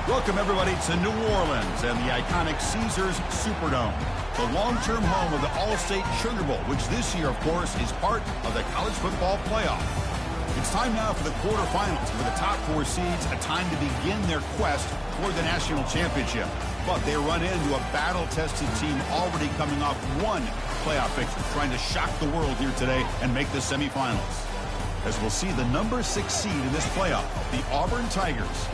Welcome, everybody, to New Orleans and the iconic Caesars Superdome, the long-term home of the All-State Sugar Bowl, which this year, of course, is part of the college football playoff. It's time now for the quarterfinals, for the top four seeds, a time to begin their quest for the national championship. But they run into a battle-tested team already coming off one playoff victory, trying to shock the world here today and make the semifinals. As we'll see the number 6 seed in this playoff, the Auburn Tigers,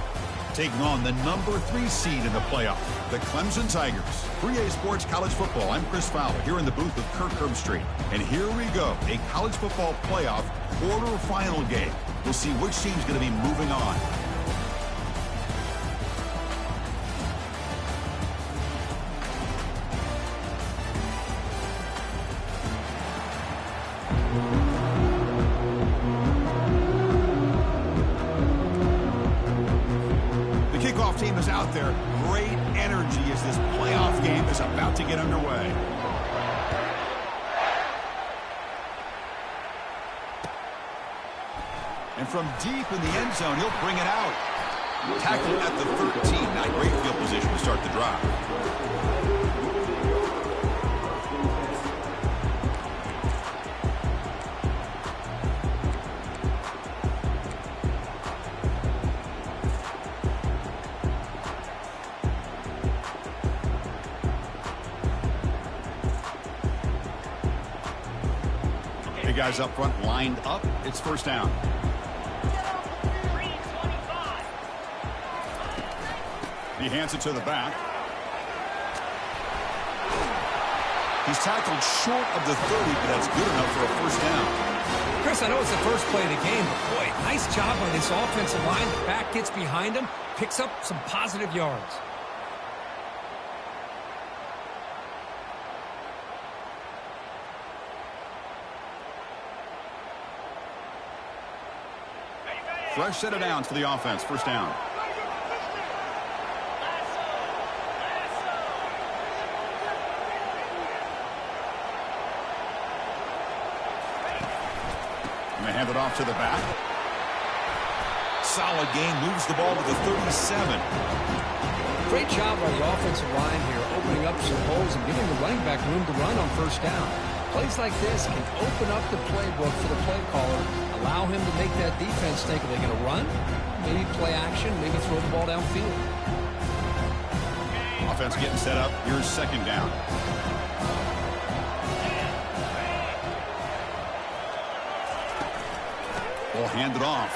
taking on the number 3 seed in the playoff, the Clemson Tigers. 3A Sports College Football, I'm Chris Fowler, here in the booth with Kirk Herbstreit. And here we go, a college football playoff quarterfinal game. We'll see which team's going to be moving on. Team is out there. Great energy as this playoff game is about to get underway. And from deep in the end zone, he'll bring it out. Tackle at the 13. Not great field position to start the drive. Guys up front lined up. It's first down. He hands it to the back. He's tackled short of the 30, but that's good enough for a first down. Chris, I know it's the first play of the game, but boy, nice job on this offensive line. The back gets behind him, picks up some positive yards. Fresh set of downs for the offense. First down. And they hand it off to the back. Solid gain. Moves the ball to the 37. Great job by the offensive line here, opening up some holes and giving the running back room to run on first down. Plays like this can open up the playbook for the play caller, allow him to make that defense think, are they going to run? Maybe play action, maybe throw the ball downfield. Offense getting set up. Here's second down. Ball handed off.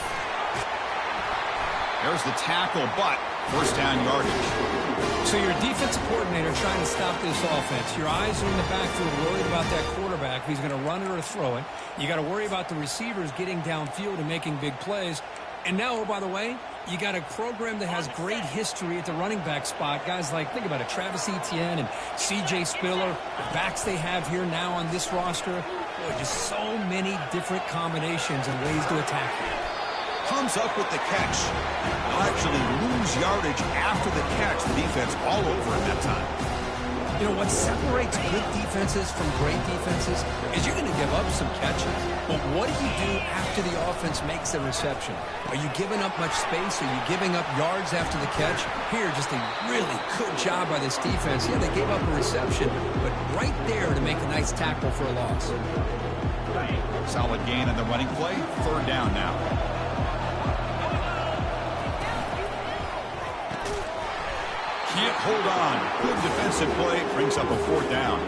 There's the tackle, but first down yardage. So your defensive coordinator trying to stop this offense. Your eyes are in the backfield worried about that quarterback. He's going to run it or throw it. You got to worry about the receivers getting downfield and making big plays. And now, oh, by the way, you got a program that has great history at the running back spot. Guys like, think about it, Travis Etienne and C.J. Spiller, the backs they have here now on this roster. Boy, just so many different combinations and ways to attack it. Comes up with the catch. They'll actually lose yardage after the catch. The defense all over him that time. You know, what separates good defenses from great defenses is you're going to give up some catches. But what do you do after the offense makes the reception? Are you giving up much space? Are you giving up yards after the catch? Here, just a really good job by this defense. Yeah, they gave up a reception, but right there to make a nice tackle for a loss. Solid gain on the running play. Third down now. Can't hold on. Good defensive play. Brings up a fourth down.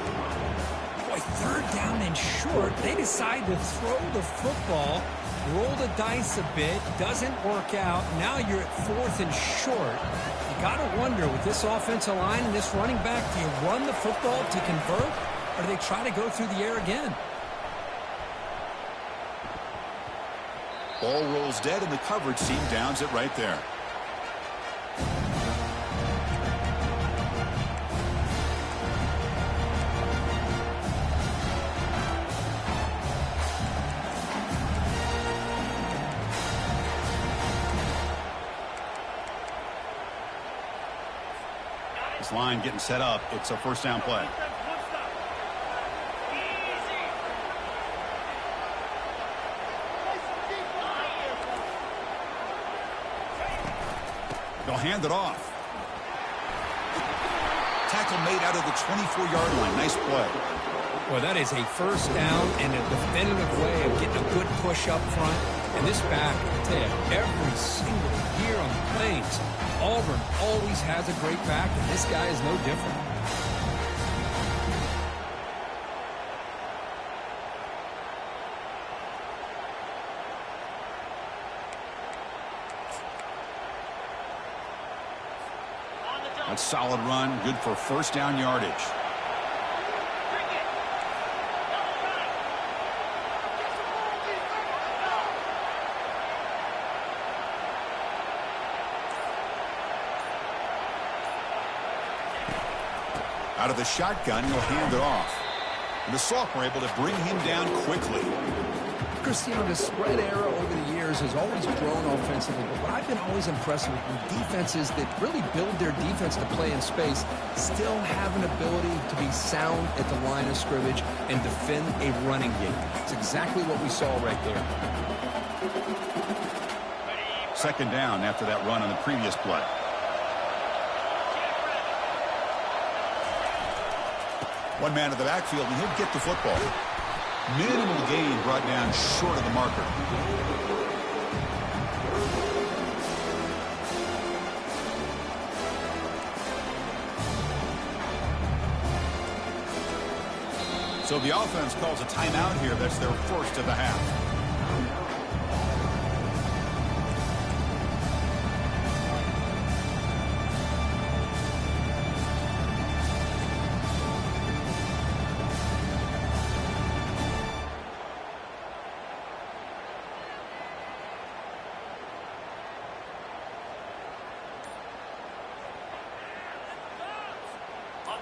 Boy, third down and short. They decide to throw the football. Roll the dice a bit. Doesn't work out. Now you're at fourth and short. You got to wonder, with this offensive line and this running back, do you run the football to convert, or do they try to go through the air again? Ball rolls dead, and the coverage team downs it right there. This line getting set up. It's a first down play. They'll hand it off. Tackle made out of the 24-yard line. Nice play. Well, that is a first down and a definitive way of getting a good push up front. And this back, I tell you, every single year on the Plains, Auburn always has a great back, and this guy is no different. That's a solid run, good for first down yardage. Out of the shotgun, he'll hand it off. And the Sophomore able to bring him down quickly. Chris, you know, the spread era over the years has always grown offensively, but what I've been always impressed with defenses that really build their defense to play in space still have an ability to be sound at the line of scrimmage and defend a running game. It's exactly what we saw right there. Second down after that run on the previous play. One man in the backfield, and he'll get the football. Minimal gain brought down short of the marker. So the offense calls a timeout here. That's their first of the half.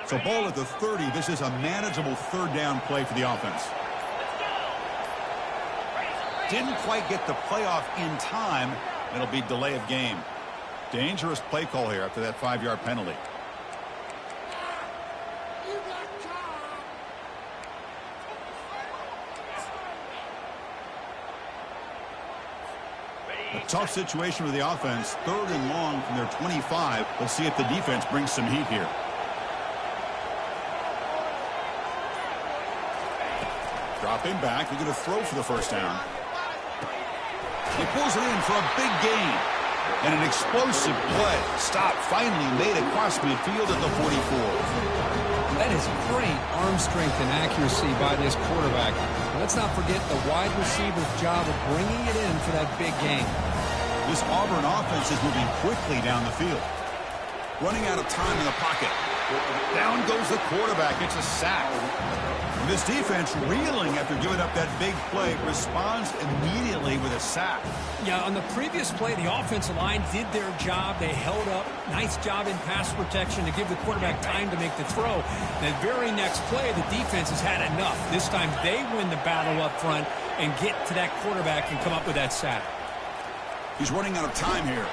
So ball at the 30. This is a manageable third down play for the offense. Didn't quite get the playoff in time. It'll be delay of game. Dangerous play call here after that 5-yard penalty. A tough situation for the offense. Third and long from their 25. We'll see if the defense brings some heat here. Dropping back, they're going to throw for the first down. He pulls it in for a big gain. And an explosive play. Stop finally made across midfield at the 44. That is great arm strength and accuracy by this quarterback. Let's not forget the wide receiver's job of bringing it in for that big gain. This Auburn offense is moving quickly down the field. Running out of time in the pocket. Down goes the quarterback. It's a sack. This defense reeling after giving up that big play responds immediately with a sack. Yeah, on the previous play, the offensive line did their job. They held up. Nice job in pass protection to give the quarterback time to make the throw. The very next play, the defense has had enough. This time they win the battle up front and get to that quarterback and come up with that sack. He's running out of time here.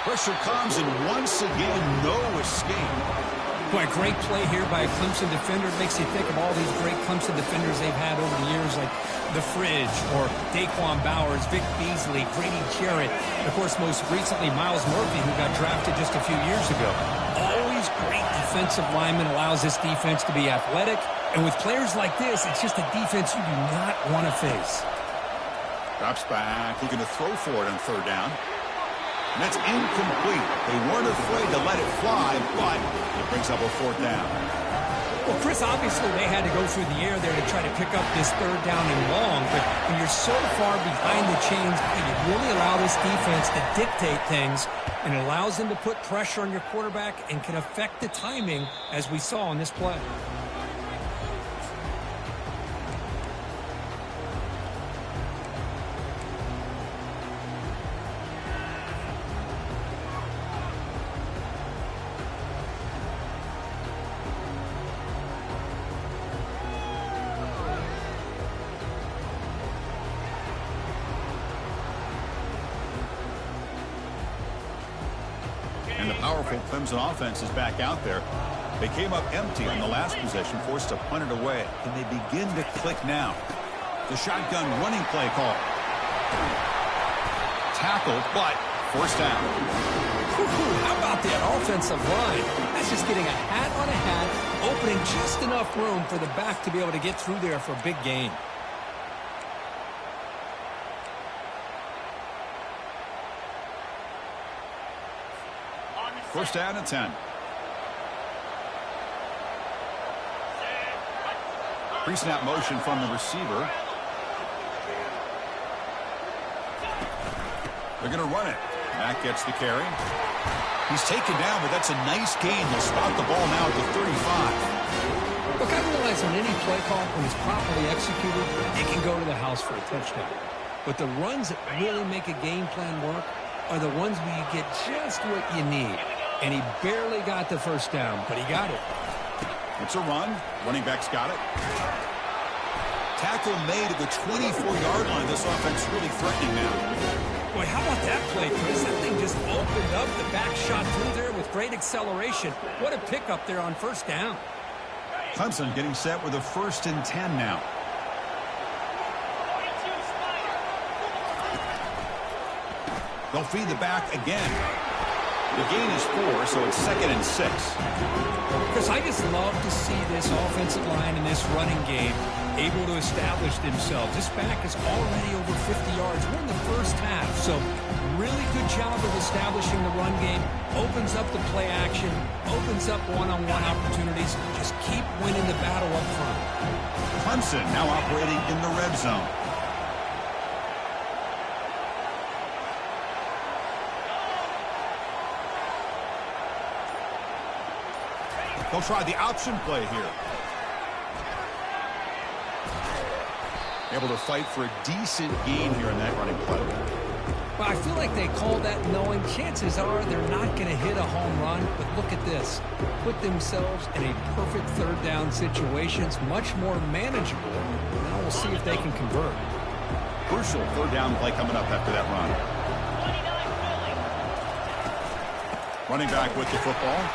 Pressure comes, and once again, no escape. Boy, great play here by a Clemson defender. It makes you think of all these great Clemson defenders they've had over the years, like The Fridge or Daquan Bowers, Vic Beasley, Grady Jarrett, and of course, most recently, Miles Murphy, who got drafted just a few years ago. Always great defensive lineman, allows this defense to be athletic. And with players like this, it's just a defense you do not want to face. Drops back, looking to throw for it on third down. And that's incomplete. They weren't afraid to let it fly, but it brings up a fourth down. Well, Chris, obviously they had to go through the air there to try to pick up this third down and long, but when you're so far behind the chains, you really allow this defense to dictate things, and it allows them to put pressure on your quarterback and can affect the timing, as we saw in this play. And the powerful Clemson offense is back out there. They came up empty on the last possession, forced to punt it away. Can they begin to click now? The shotgun running play call. Tackled, but forced down. How about that offensive line? That's just getting a hat on a hat, opening just enough room for the back to be able to get through there for a big gain. First down and 10. Pre-snap motion from the receiver. They're going to run it. Mack gets the carry. He's taken down, but that's a nice gain. They'll spot the ball now at the 35. Look, I realize on any play call, when it's properly executed, it can go to the house for a touchdown. But the runs that really make a game plan work are the ones where you get just what you need. And he barely got the first down, but he got it. It's a run. Running back's got it. Tackle made at the 24-yard line. This offense really threatening now. Boy, how about that play, Chris? That thing just opened up. The back shot through there with great acceleration. What a pickup there on first down. Clemson getting set with a 1st and 10 now. They'll feed the back again. The gain is 4, so it's 2nd and 6. Chris, I just love to see this offensive line in this running game able to establish themselves. This back is already over 50 yards. We're in the first half, so really good job of establishing the run game. Opens up the play action, opens up one-on-one opportunities. Just keep winning the battle up front. Clemson now operating in the red zone. They'll try the option play here. Able to fight for a decent gain here in that running play. Well, I feel like they called that knowing chances are they're not going to hit a home run. But look at this. Put themselves in a perfect third down situation. It's much more manageable. Now we'll see if they can convert. Crucial third down play coming up after that run. Running back with the football.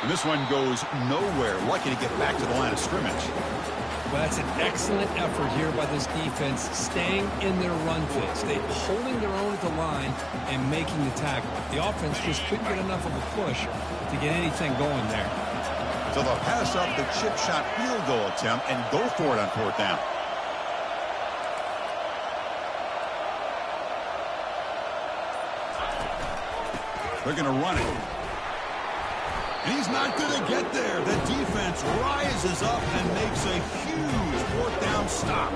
And this one goes nowhere. Lucky to get back to the line of scrimmage. Well, that's an excellent effort here by this defense, staying in their run fix. They're holding their own at the line and making the tackle. The offense just couldn't get enough of a push to get anything going there. So they'll pass up the chip shot field goal attempt and go for it on 4th down. They're going to run it. And he's not going to get there. The defense rises up and makes a huge 4th down stop.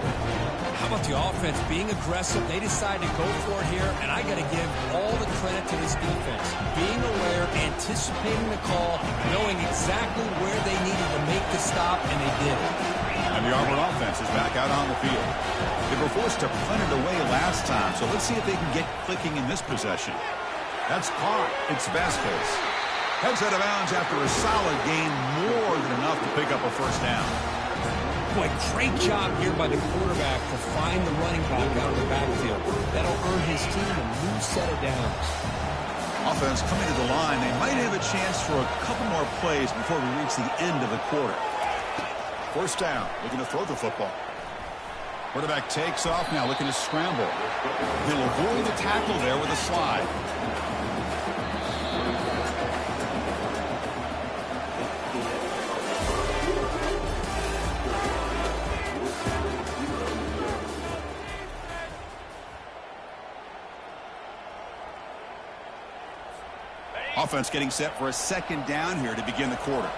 How about the offense being aggressive? They decide to go for it here, and I got to give all the credit to this defense. Being aware, anticipating the call, knowing exactly where they needed to make the stop, and they did. And the Auburn offense is back out on the field. They were forced to punt it away last time, so let's see if they can get clicking in this possession. That's caught. It's Vasquez. Heads out of bounds after a solid gain, more than enough to pick up a first down. Boy, great job here by the quarterback to find the running back out of the backfield. That'll earn his team a new set of downs. Offense coming to the line. They might have a chance for a couple more plays before we reach the end of the quarter. First down, looking to throw the football. Quarterback takes off now, looking to scramble. He'll avoid the tackle there with a slide. Offense getting set for a 2nd down here to begin the quarter.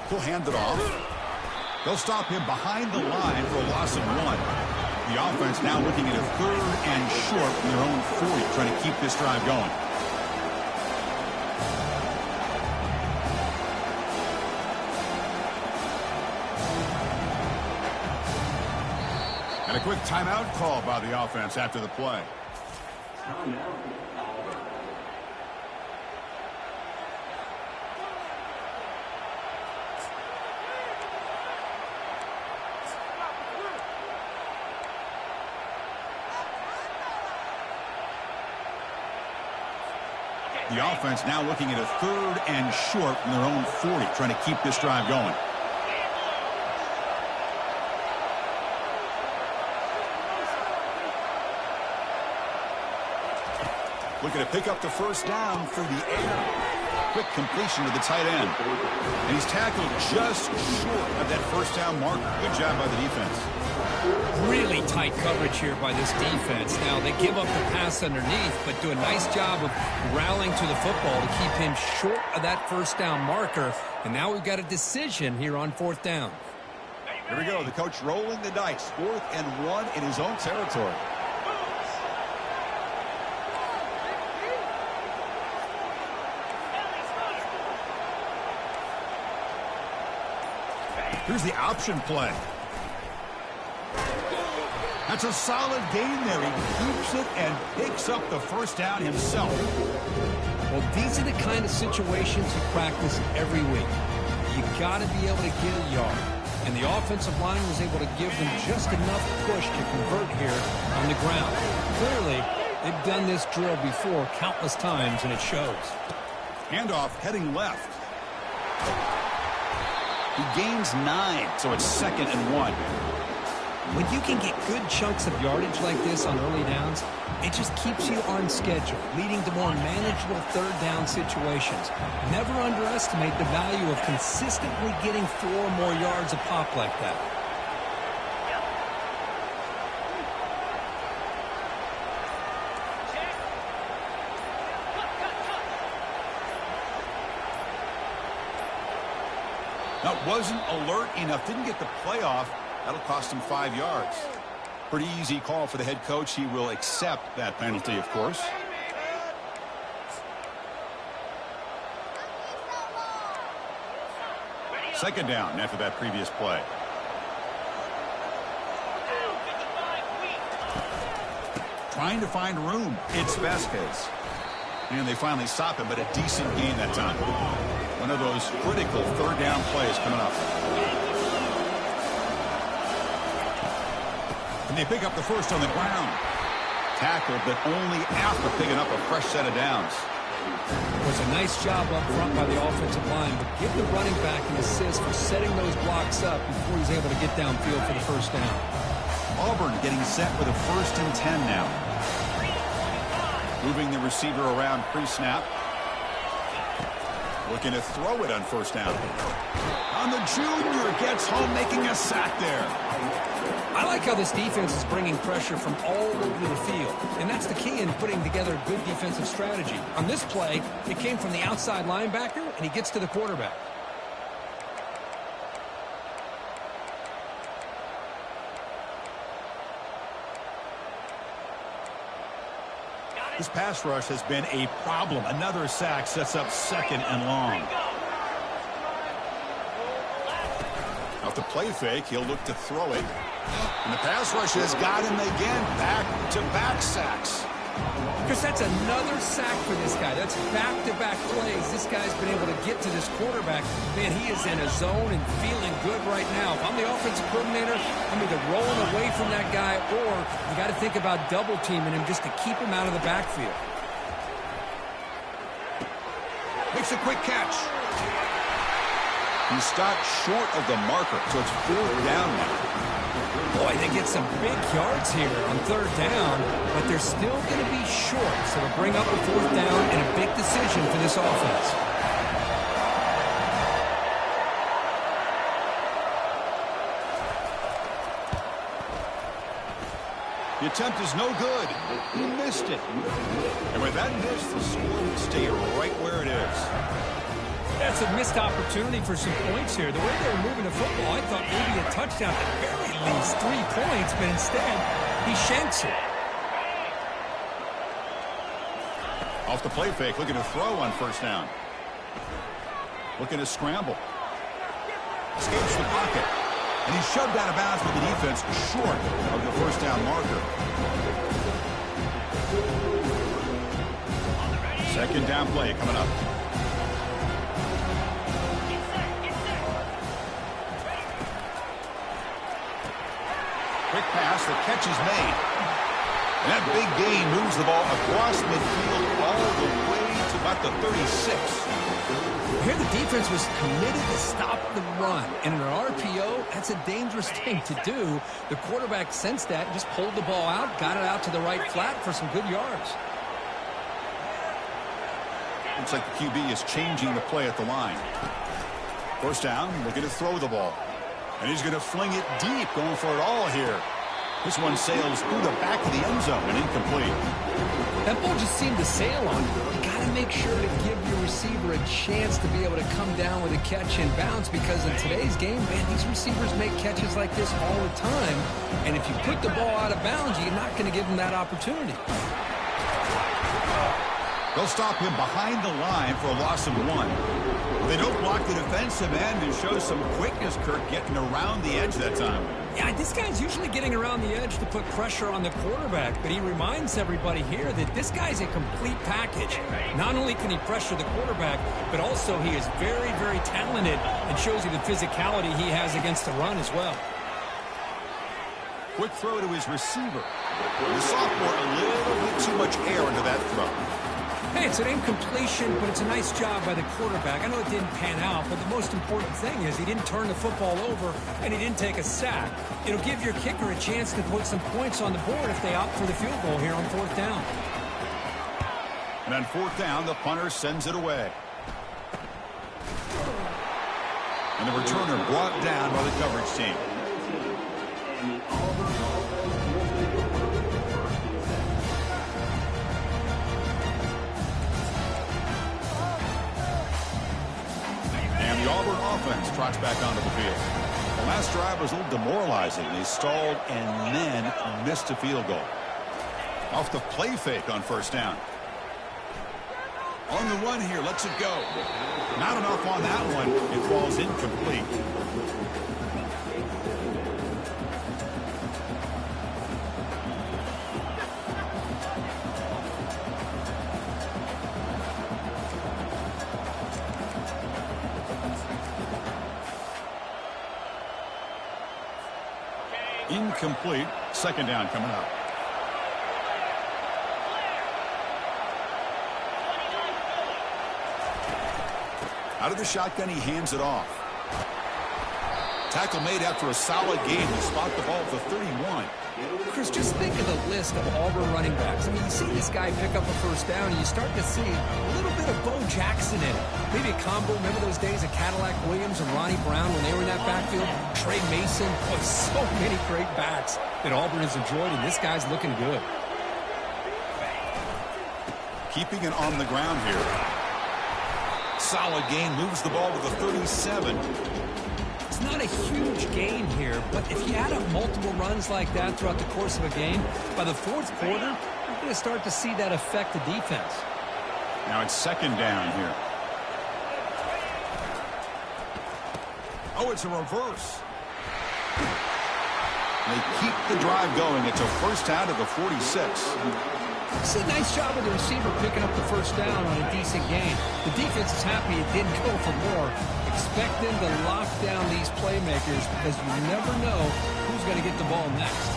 He'll hand it off. They'll stop him behind the line for a loss of 1. The offense now looking at a 3rd and short from their own 40, trying to keep this drive going. And a quick timeout call by the offense after the play. The offense now looking at a 3rd and short from their own 40, trying to keep this drive going. Looking to pick up the first down through the air. Quick completion to the tight end. And he's tackled just short of that first down marker. Good job by the defense. Really tight coverage here by this defense. Now, they give up the pass underneath, but do a nice job of rallying to the football to keep him short of that first down marker. And now we've got a decision here on fourth down. Here we go. The coach rolling the dice. 4th and 1 in his own territory. Here's the option play. That's a solid gain there. He keeps it and picks up the first down himself. Well, these are the kind of situations you practice every week. You got to be able to get a yard. And the offensive line was able to give them just enough push to convert here on the ground. Clearly, they've done this drill before countless times, and it shows. Handoff heading left. He gains 9, so it's 2nd and 1. When you can get good chunks of yardage like this on early downs, it just keeps you on schedule, leading to more manageable third down situations. Never underestimate the value of consistently getting 4 or more yards a pop like that. That wasn't alert enough. Didn't get the play off. That'll cost him 5 yards. Pretty easy call for the head coach. He will accept that penalty, of course. Second down after that previous play. Trying to find room. It's Vasquez. And they finally stop him, but a decent gain that time. One of those critical third down plays coming up. And they pick up the first on the ground. Tackled, but only after picking up a fresh set of downs. It was a nice job up front by the offensive line, but give the running back an assist for setting those blocks up before he's able to get downfield for the first down. Auburn getting set with a 1st and 10 now. Moving the receiver around pre-snap. Looking to throw it on first down. On the junior, gets home, making a sack there. I like how this defense is bringing pressure from all over the field, and that's the key in putting together a good defensive strategy. On this play, it came from the outside linebacker, and he gets to the quarterback. This pass rush has been a problem. Another sack sets up 2nd and long. Off the play fake, he'll look to throw it. And the pass rush has got him again. Back-to-back sacks. Because that's another sack for this guy. That's back-to-back plays. This guy's been able to get to this quarterback. Man, he is in a zone and feeling good right now. If I'm the offensive coordinator, I'm either rolling away from that guy or you got to think about double-teaming him just to keep him out of the backfield. Makes a quick catch. He stopped short of the marker, so it's 4th down now. Boy, they get some big yards here on third down, but they're still going to be short. So they'll bring up a 4th down and a big decision for this offense. The attempt is no good. He missed it. And with that miss, the score will stay right where it is. That's a missed opportunity for some points here. The way they were moving the football, I thought maybe a touchdown at the very least, 3 points, but instead, he shanks it. Off the play fake, looking to throw on first down. Looking to scramble. Escapes the pocket. And he's shoved out of bounds with the defense short of the first down marker. Second down play coming up. Quick pass, the catch is made. And that big gain moves the ball across midfield all the way to about the 36. Here the defense was committed to stop the run. And in an RPO, that's a dangerous thing to do. The quarterback sensed that and just pulled the ball out, got it out to the right flat for some good yards. Looks like the QB is changing the play at the line. First down, looking to throw the ball. And he's going to fling it deep, going for it all here. This one sails through the back of the end zone and incomplete. That ball just seemed to sail on him. You got to make sure to give your receiver a chance to be able to come down with a catch and bounce, because in today's game, man, these receivers make catches like this all the time. And if you put the ball out of bounds, you're not going to give them that opportunity. They'll stop him behind the line for a loss of 1. They don't block the defensive end and show some quickness, Kirk, getting around the edge that time. Yeah, this guy's usually getting around the edge to put pressure on the quarterback, but he reminds everybody here that this guy's a complete package. Not only can he pressure the quarterback, but also he is very, very talented and shows you the physicality he has against the run as well. Quick throw to his receiver. The sophomore, a little bit too much air into that throw. Hey, it's an incompletion, but it's a nice job by the quarterback. I know it didn't pan out, but the most important thing is he didn't turn the football over and he didn't take a sack. It'll give your kicker a chance to put some points on the board if they opt for the field goal here on 4th down. And on 4th down, the punter sends it away. And the returner brought down by the coverage team. And the Auburn offense trots back onto the field. The last drive was a little demoralizing. They stalled and then missed a field goal. Off the play fake on 1st down. On the run here, lets it go. Not enough on that one. It falls incomplete. Incomplete. 2nd down coming up. Out of the shotgun, he hands it off. Tackle made after a solid gain to spot the ball at the 31. Chris, just think of the list of Auburn running backs. I mean, you see this guy pick up a 1st down, and you start to see a little bit of Bo Jackson in it. Maybe a combo. Remember those days of Cadillac Williams and Ronnie Brown when they were in that backfield? Trey Mason. Oh, so many great backs that Auburn has enjoyed, and this guy's looking good. Keeping it on the ground here. Solid gain, moves the ball to the 37. It's not a huge gain here, but if you add up multiple runs like that throughout the course of a game, by the 4th quarter, you're going to start to see that affect the defense. Now it's 2nd down here. Oh, it's a reverse. They keep the drive going. It's a 1st down to the 46. It's a nice job of the receiver picking up the 1st down on a decent gain. The defense is happy it didn't go for more. Expect them to lock down these playmakers because you never know who's going to get the ball next.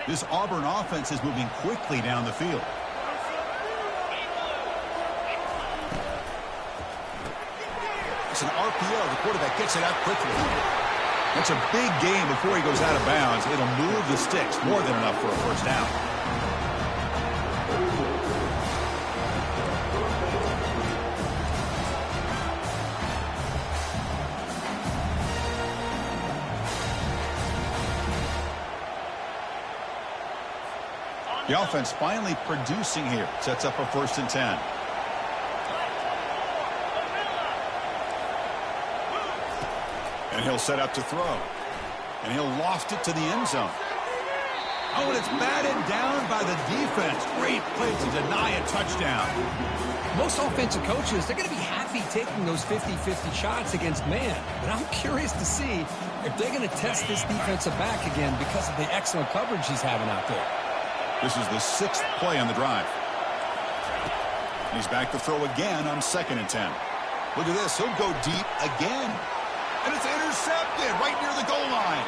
This Auburn offense is moving quickly down the field. It's an RPO. The quarterback gets it out quickly. That's a big gain before he goes out of bounds. It'll move the sticks more than enough for a 1st down. The offense finally producing here. Sets up a 1st and 10. And he'll set up to throw. And he'll loft it to the end zone. Oh, and it's batted down by the defense. Great play to deny a touchdown. Most offensive coaches, they're going to be happy taking those 50-50 shots against man. But I'm curious to see if they're going to test this defensive back again because of the excellent coverage he's having out there. This is the 6th play on the drive. He's back to throw again on 2nd and 10. Look at this. He'll go deep again. And it's intercepted right near the goal line.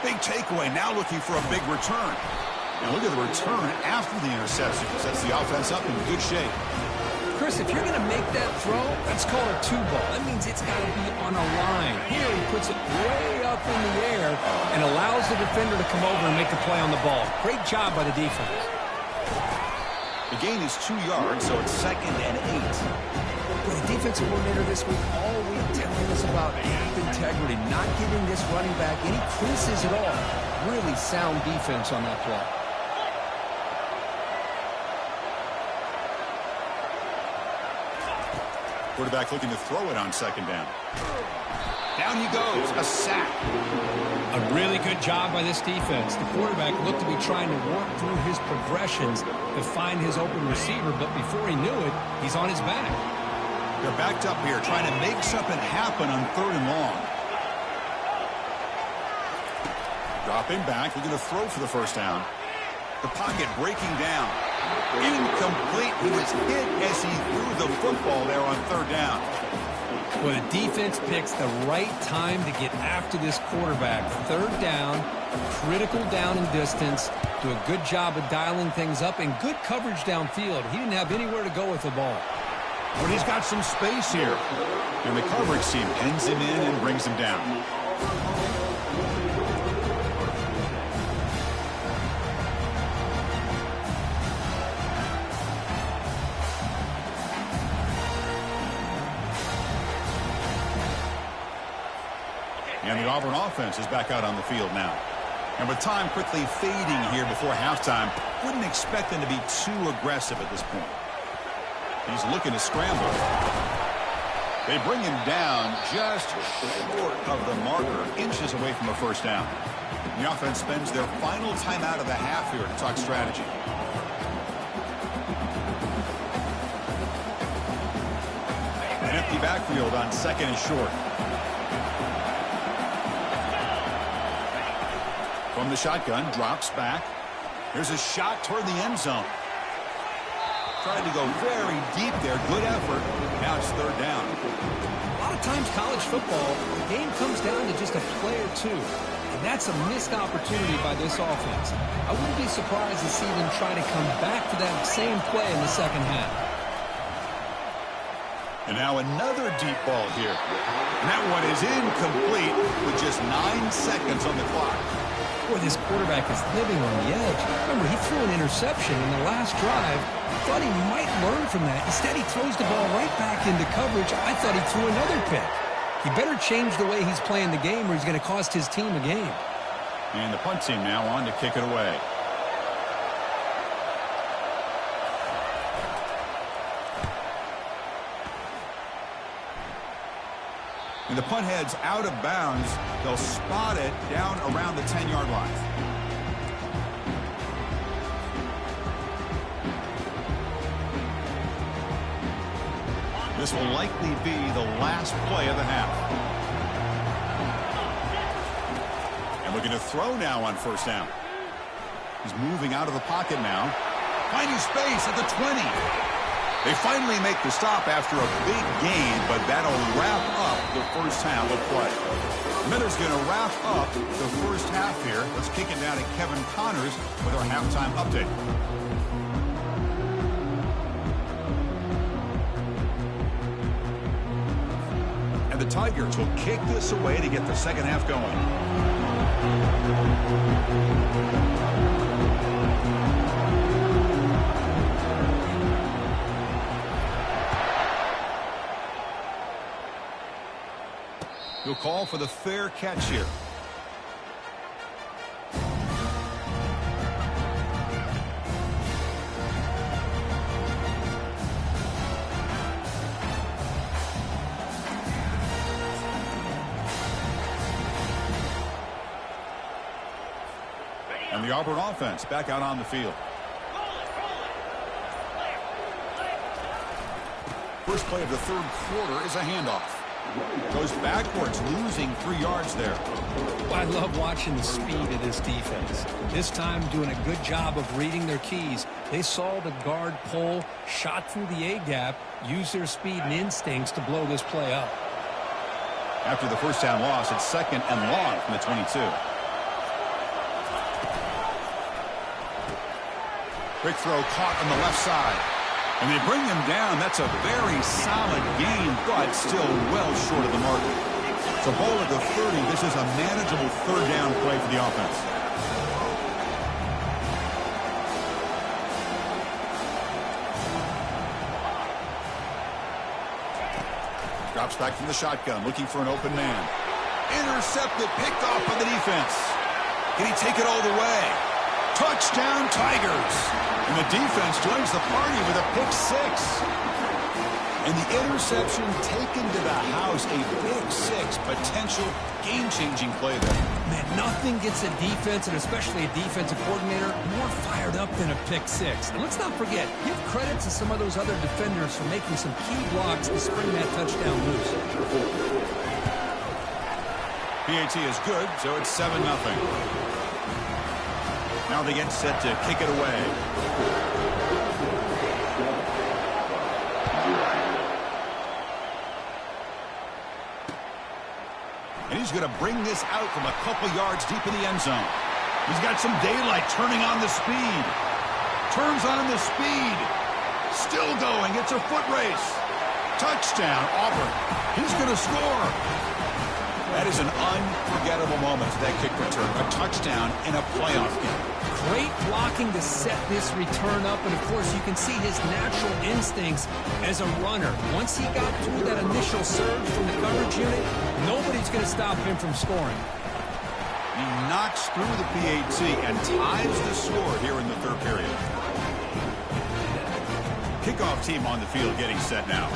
Big takeaway, now looking for a big return. And look at the return after the interception. Sets the offense up in good shape. Chris, if you're going to make that throw, that's called a two ball. That means it's got to be on a line. Here he puts it way up in the air and allows the defender to come over and make the play on the ball. Great job by the defense. The gain is 2 yards, so it's 2nd and 8. Well, the defensive coordinator this week all week telling us about gap integrity, not giving this running back any creases at all. Really sound defense on that play. Quarterback looking to throw it on 2nd down. Down he goes, a sack. A really good job by this defense. The quarterback looked to be trying to work through his progressions to find his open receiver, but before he knew it, he's on his back. They're backed up here, trying to make something happen on 3rd and long. Dropping back, looking to throw for the 1st down. The pocket breaking down. Incomplete. He was hit as he threw the football there on 3rd down. Well, the defense picks the right time to get after this quarterback. 3rd down, critical down and distance. Do a good job of dialing things up and good coverage downfield. He didn't have anywhere to go with the ball. But he's got some space here. And the coverage team pins him in and brings him down. And the Auburn offense is back out on the field now. And with time quickly fading here before halftime, wouldn't expect them to be too aggressive at this point. He's looking to scramble. They bring him down just short of the marker, inches away from a 1st down. The offense spends their final timeout of the half here to talk strategy. An empty backfield on 2nd and short. From the shotgun, drops back. Here's a shot toward the end zone. Tried to go very deep there. Good effort. Now it's 3rd down. A lot of times college football, the game comes down to just a play or two. And that's a missed opportunity by this offense. I wouldn't be surprised to see them try to come back to that same play in the 2nd half. And now another deep ball here. And that one is incomplete with just 9 seconds on the clock. Boy, this quarterback is living on the edge. Remember, he threw an interception in the last drive. Thought he might learn from that. Instead, he throws the ball right back into coverage. I thought he threw another pick. He better change the way he's playing the game or he's going to cost his team a game. And the punt team now on to kick it away. And the punt heads out of bounds. They'll spot it down around the 10-yard line. This will likely be the last play of the half. And looking to throw now on 1st down. He's moving out of the pocket now. Finding space at the 20. They finally make the stop after a big gain, but that'll wrap up the 1st half of play. Miller's going to wrap up the 1st half here. Let's kick it down to Kevin Connors with our halftime update. And the Tigers will kick this away to get the 2nd half going. He'll call for the fair catch here. And the Auburn offense back out on the field. First play of the 3rd quarter is a handoff. Goes backwards, losing 3 yards there. Well, I love watching the speed of this defense. This time doing a good job of reading their keys. They saw the guard pull, shot through the A-gap, used their speed and instincts to blow this play up. After the first down loss, it's 2nd and long from the 22. Quick throw caught on the left side. And they bring him down. That's a very solid game, but still well short of the mark. It's a ball at the 30. This is a manageable third down play for the offense. Drops back from the shotgun, looking for an open man. Intercepted, picked off by the defense. Can he take it all the way? Touchdown, Tigers. And the defense joins the party with a pick 6. And the interception taken to the house. A pick 6, potential game-changing play there. Man, nothing gets a defense, and especially a defensive coordinator, more fired up than a pick 6. And let's not forget, give credit to some of those other defenders for making some key blocks to spring that touchdown loose. PAT is good, so it's 7-0. Now they get set to kick it away. And he's going to bring this out from a couple yards deep in the end zone. He's got some daylight, turning on the speed. Turns on the speed. Still going. It's a foot race. Touchdown, Auburn. He's going to score. That is an unforgettable moment for that kick return. A touchdown in a playoff game. Great blocking to set this return up, and of course you can see his natural instincts as a runner. Once he got through that initial surge from the coverage unit, nobody's going to stop him from scoring. He knocks through the PAT and ties the score here in the third period. Kickoff team on the field getting set now.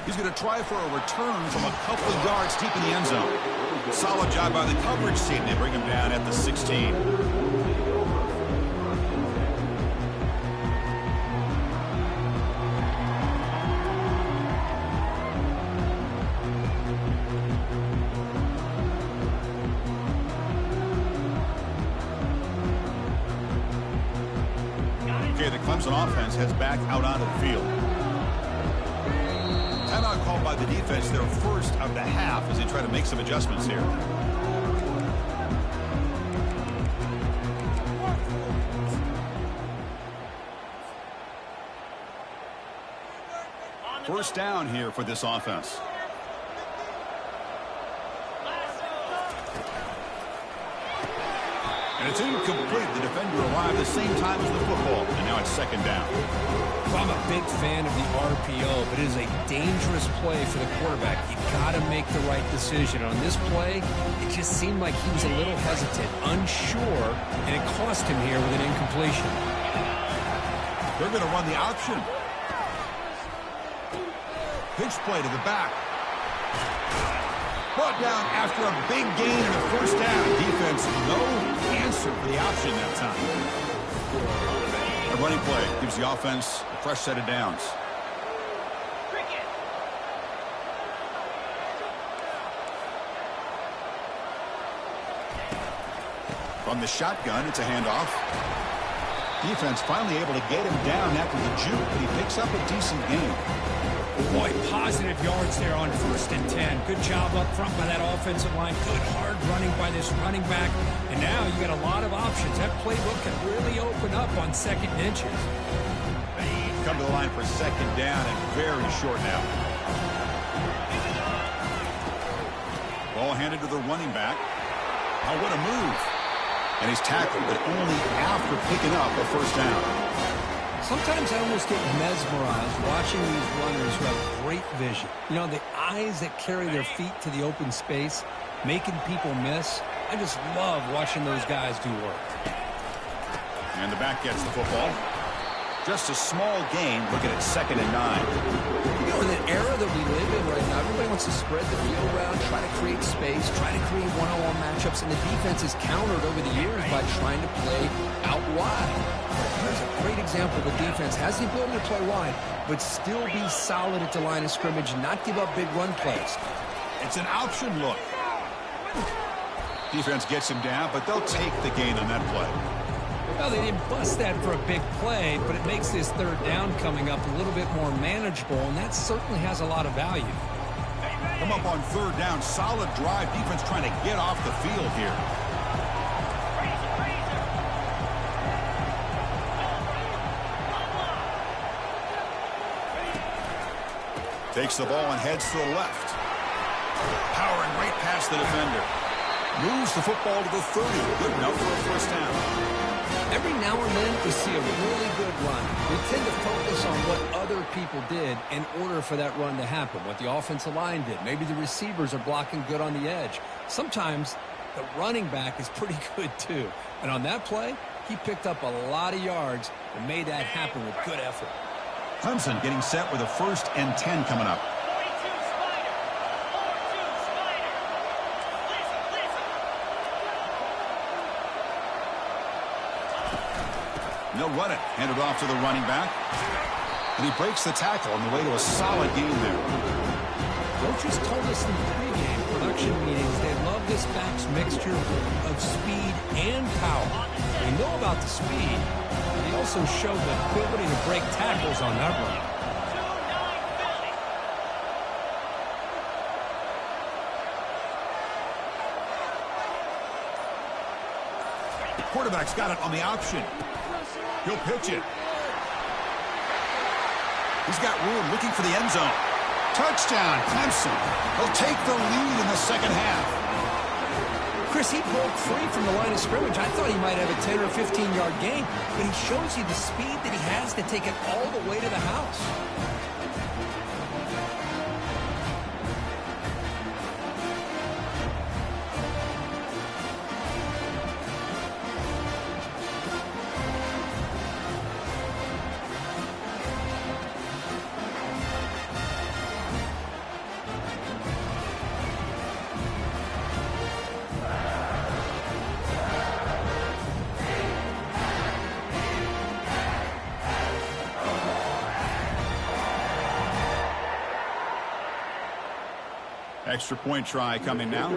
He's going to try for a return from a couple of yards deep in the end zone. Solid job by the coverage team. They bring him down at the 16. Okay, the Clemson offense heads back out onto the field. Timeout called by the defense, their first of the half, as they try to make some adjustments here. First down here for this offense. And it's incomplete. The defender arrived the same time as the football, and now it's 2nd down. Well, I'm a big fan of the RPO, but it is a dangerous play for the quarterback. You've got to make the right decision. On this play, it just seemed like he was a little hesitant, unsure, and it cost him here with an incompletion. They're going to run the option. Pitch play to the back. Brought down after a big gain in the first down. Defense, no answer for the option that time. A running play gives the offense a fresh set of downs. From the shotgun, it's a handoff. Defense finally able to get him down after the juke, but he picks up a decent gain. Boy, positive yards there on 1st and 10. Good job up front by that offensive line. Good hard running by this running back. And now you got a lot of options. That playbook can really open up on 2nd and inches. Come to the line for 2nd down and very short now. Ball handed to the running back. Oh, what a move. And he's tackled, but only after picking up a first down. Sometimes I almost get mesmerized watching these runners who have great vision. You know, the eyes that carry their feet to the open space, making people miss. I just love watching those guys do work. And the back gets the football. Just a small gain, looking at 2nd and 9. You know, in the era that we live in right now, everybody wants to spread the field around, try to create space, try to create one-on-one matchups, and the defense is countered over the years by trying to play out wide. Here's a great example. The defense has the ability to play wide, but still be solid at the line of scrimmage and not give up big run plays. It's an option look. Defense gets him down, but they'll take the gain on that play. Well, they didn't bust that for a big play, but it makes this third down coming up a little bit more manageable, and that certainly has a lot of value. Come up on third down. Solid drive. Defense trying to get off the field here. Takes the ball and heads to the left. Powering right past the defender. Moves the football to the 30. Good enough for a first down. Every now and then we see a really good run. We tend to focus on what other people did in order for that run to happen, what the offensive line did. Maybe the receivers are blocking good on the edge. Sometimes the running back is pretty good too. And on that play, he picked up a lot of yards and made that happen with good effort. Clemson getting set with a 1st and 10 coming up. They'll run it. Hand it off to the running back. And he breaks the tackle on the way to a solid game there. Coaches told us in the pregame production meetings they love this back's mixture of speed and power. They know about the speed, but they also showed the ability to break tackles on that run. The quarterback's got it on the option. He'll pitch it. He's got room looking for the end zone. Touchdown, Clemson. They'll take the lead in the second half. Chris, he broke free from the line of scrimmage. I thought he might have a 10 or 15-yard gain, but he shows you the speed that he has to take it all the way to the house. Extra point try coming now.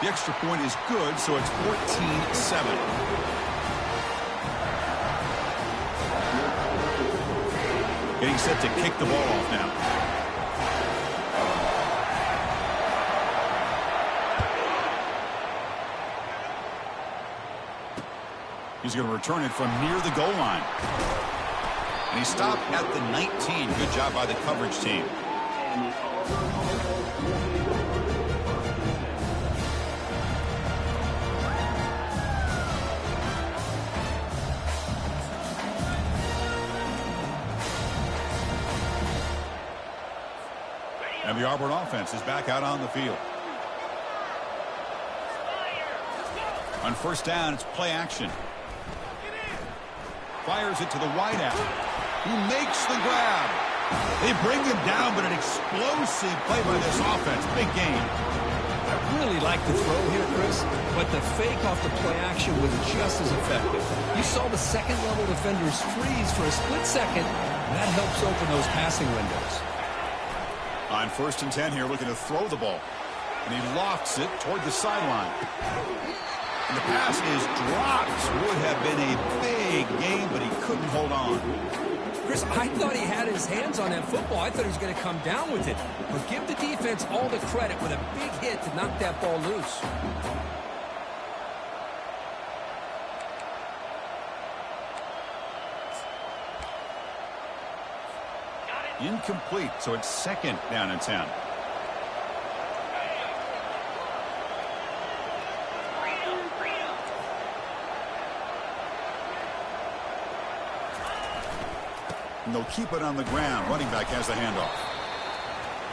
The extra point is good, so it's 14-7. Getting set to kick the ball off now. He's going to return it from near the goal line. And he stopped at the 19. Good job by the coverage team. And the Auburn offense is back out on the field. On first down, it's play action. Fires it to the wideout, who makes the grab. They bring him down, but an explosive play by this offense. Big game. I really like the throw here, Chris, but the fake off the play action was just as effective. You saw the second-level defenders freeze for a split second, and that helps open those passing windows. On first and 10 here, looking to throw the ball. And he lofts it toward the sideline. And the pass is dropped. Would have been a big game, but he couldn't hold on. Chris, I thought he had his hands on that football. I thought he was going to come down with it. But give the defense all the credit with a big hit to knock that ball loose. Incomplete, so it's second down and 10. And they'll keep it on the ground. Running back has the handoff.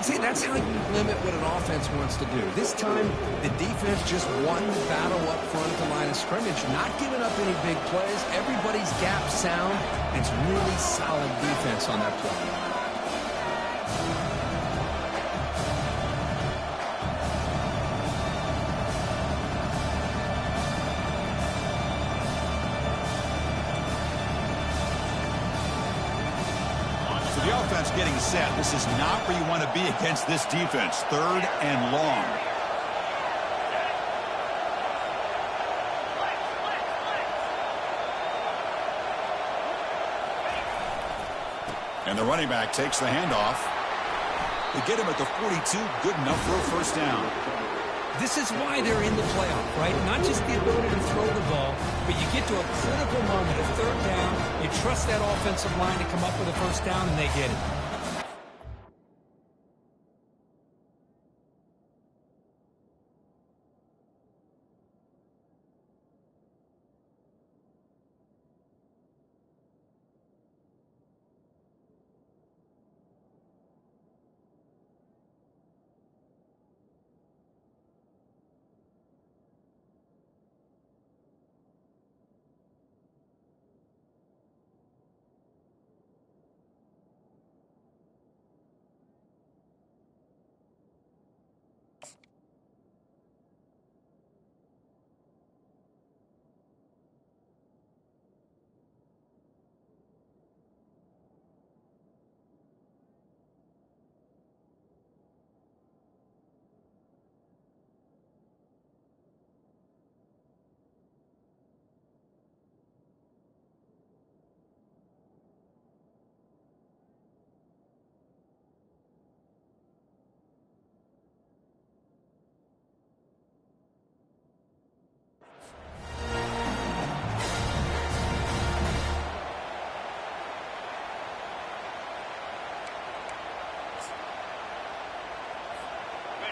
See, that's how you limit what an offense wants to do. This time, the defense just won the battle up front at the line of scrimmage, not giving up any big plays. Everybody's gap sound. It's really solid defense on that play. Getting set. This is not where you want to be against this defense. Third and long. And the running back takes the handoff. They get him at the 42, good enough for a first down. This is why they're in the playoff, right? Not just the ability to throw the ball, but you get to a critical moment, a third down, you trust that offensive line to come up with a first down, and they get it.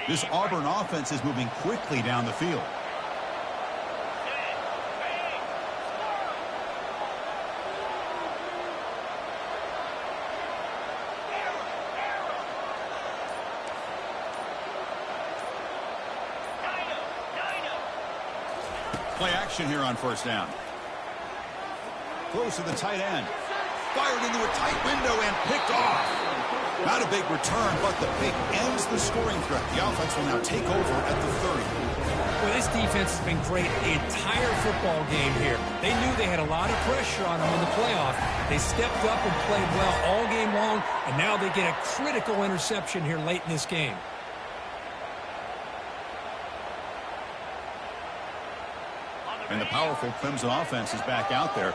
This Auburn offense is moving quickly down the field. Play action here on first down. Throws to the tight end. Fired into a tight window and picked off. Not a big return, but the pick ends the scoring threat. The offense will now take over at the 30. Well, this defense has been great the entire football game here. They knew they had a lot of pressure on them in the playoff. They stepped up and played well all game long, and now they get a critical interception here late in this game. And the powerful Clemson offense is back out there.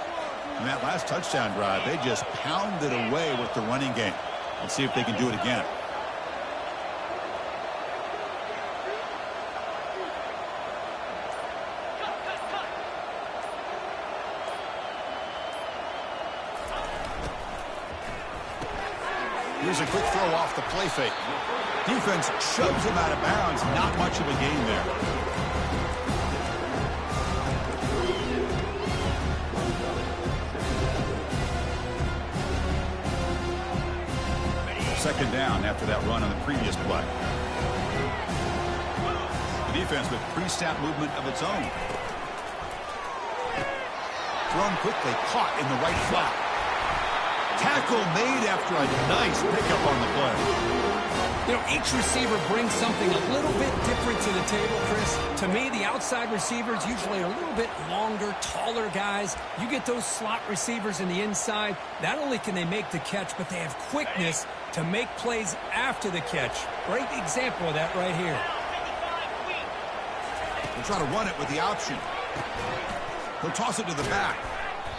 In that last touchdown drive, they just pounded away with the running game. Let's see if they can do it again. Here's a quick throw off the play fake. Defense shoves him out of bounds. Not much of a gain there. Second down after that run on the previous play. The defense with pre-snap movement of its own. Thrown quickly, caught in the right flat. Tackle made after a nice pickup on the play. You know, each receiver brings something a little bit different to the table, Chris. To me, the outside receivers usually are a little bit longer, taller guys. You get those slot receivers in the inside, not only can they make the catch, but they have quickness to make plays after the catch. Great example of that right here. They'll try to run it with the option. He'll toss it to the back.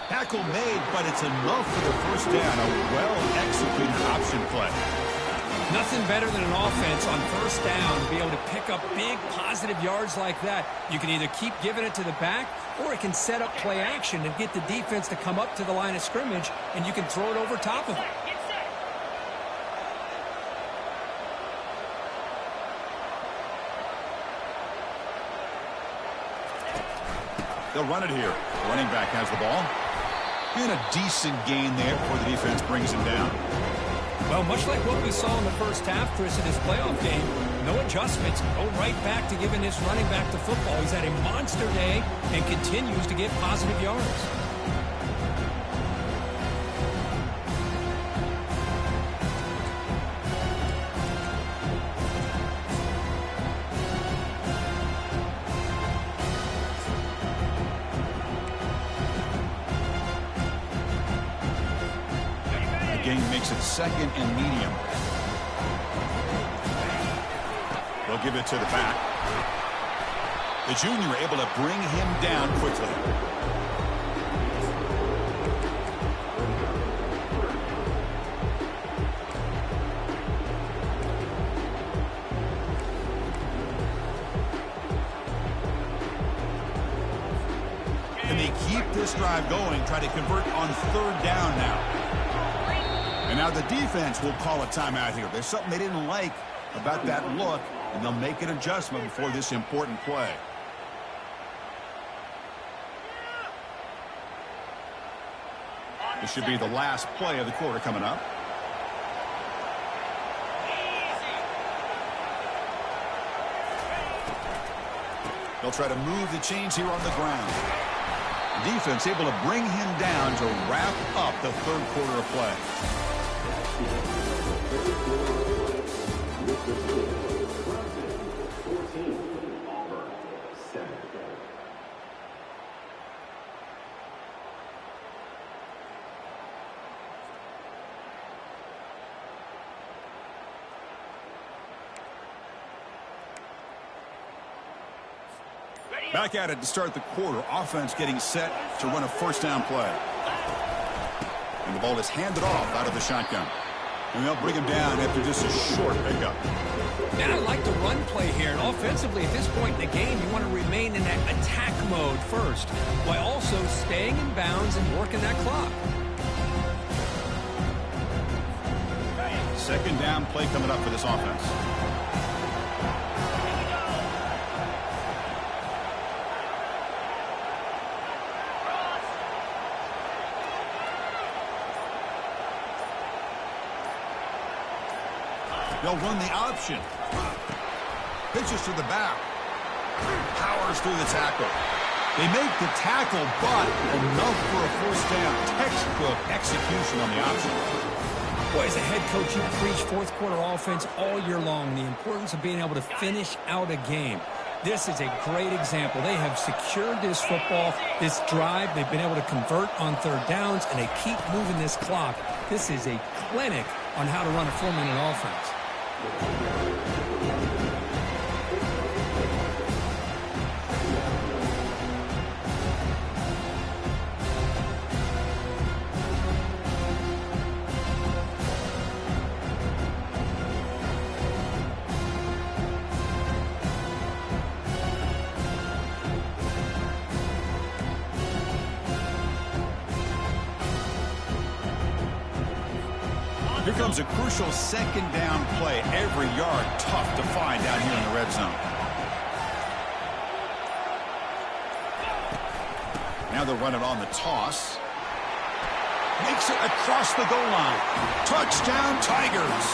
Tackle made, but it's enough for the first down. A well-executed option play. Nothing better than an offense on first down to be able to pick up big positive yards like that. You can either keep giving it to the back, or it can set up play action and get the defense to come up to the line of scrimmage, and you can throw it over top of it. They'll run it here. Running back has the ball. And a decent gain there before the defense brings him down. Well, much like what we saw in the first half, Chris, in this playoff game, no adjustments. Go right back to giving this running back to football. He's had a monster day and continues to get positive yards. Makes it second and medium. They'll give it to the back. The junior able to bring him down quickly. this drive going, try to convert on third down now. And now the defense will call a timeout here. There's something they didn't like about that look, and they'll make an adjustment before this important play. This should be the last play of the quarter coming up. They'll try to move the chains here on the ground. Defense able to bring him down to wrap up the third quarter of play. Back at it to start the quarter. Offense getting set to run a first down play. And the ball is handed off out of the shotgun. And they'll bring him down after just a short pickup. Man, I like the run play here. And offensively, at this point in the game, you want to remain in that attack mode first, while also staying in bounds and working that clock. Second down play coming up for this offense. They'll run the option. Pitches to the back. Powers through the tackle. They make the tackle, but enough for a first down. Textbook execution on the option. Boy, as a head coach, you preach fourth quarter offense all year long. The importance of being able to finish out a game. This is a great example. They have secured this football, this drive. They've been able to convert on third downs, and they keep moving this clock. This is a clinic on how to run a 4-minute offense. Here comes a crucial second down play. Every yard tough to find down here in the red zone. Now they'll run it on the toss. Makes it across the goal line. Touchdown, Tigers.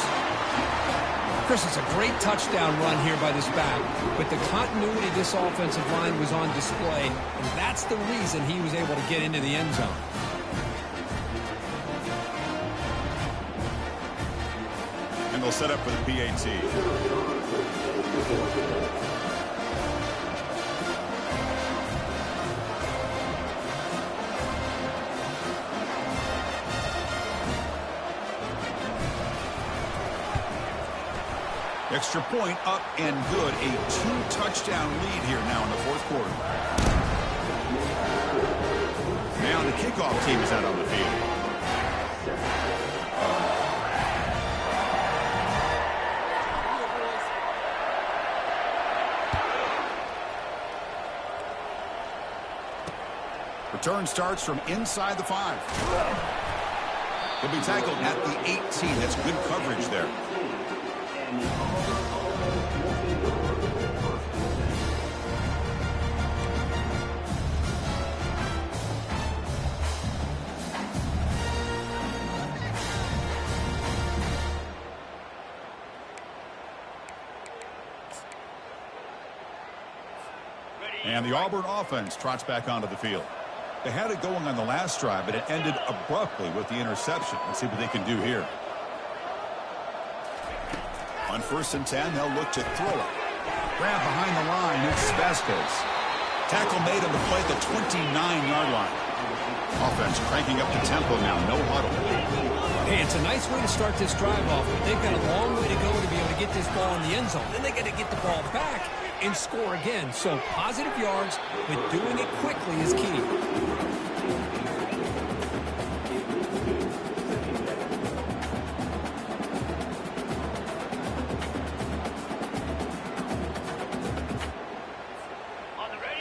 Chris, it's a great touchdown run here by this back, but the continuity of this offensive line was on display, and that's the reason he was able to get into the end zone. And they'll set up for the PAT. Extra point up and good. A 2-touchdown lead here now in the fourth quarter. Now the kickoff team is out on the field. Return starts from inside the 5. He'll be tackled at the 18. That's good coverage there. And the Auburn offense trots back onto the field. They had it going on the last drive, but it ended abruptly with the interception. Let's see what they can do here. On 1st and 10, they'll look to throw it. Grab behind the line, it's Vasquez. Tackle made on the play at the 29-yard line. Offense cranking up the tempo now, no huddle. Hey, it's a nice way to start this drive off, but they've got a long way to go to be able to get this ball in the end zone. Then they got to get the ball back and score again. So positive yards, but doing it quickly is key.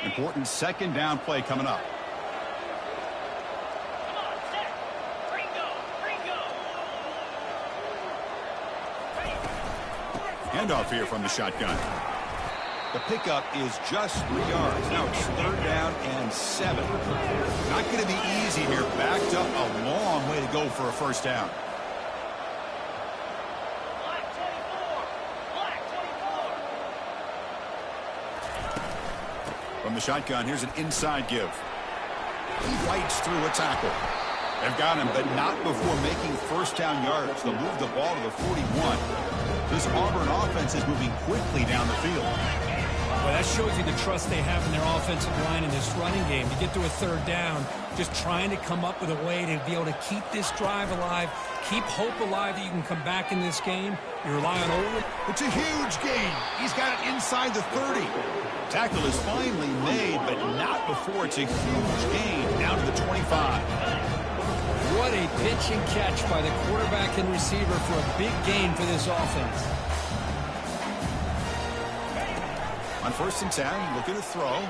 Important second down play coming up. Handoff here from the shotgun. The pickup is just 3 yards. Now it's 3rd down and 7. Not going to be easy here. Backed up a long way to go for a first down. From the shotgun, here's an inside give. He fights through a tackle. They've got him, but not before making first down yards. They'll move the ball to the 41. This Auburn offense is moving quickly down the field. Well, that shows you the trust they have in their offensive line in this running game. To get to a 3rd down, just trying to come up with a way to be able to keep this drive alive, keep hope alive that you can come back in this game. You rely on Olin. It's a huge gain. He's got it inside the 30. Tackle is finally made, but not before it's a huge gain down to the 25. What a pitch and catch by the quarterback and receiver for a big gain for this offense. On 1st and 10, looking to throw.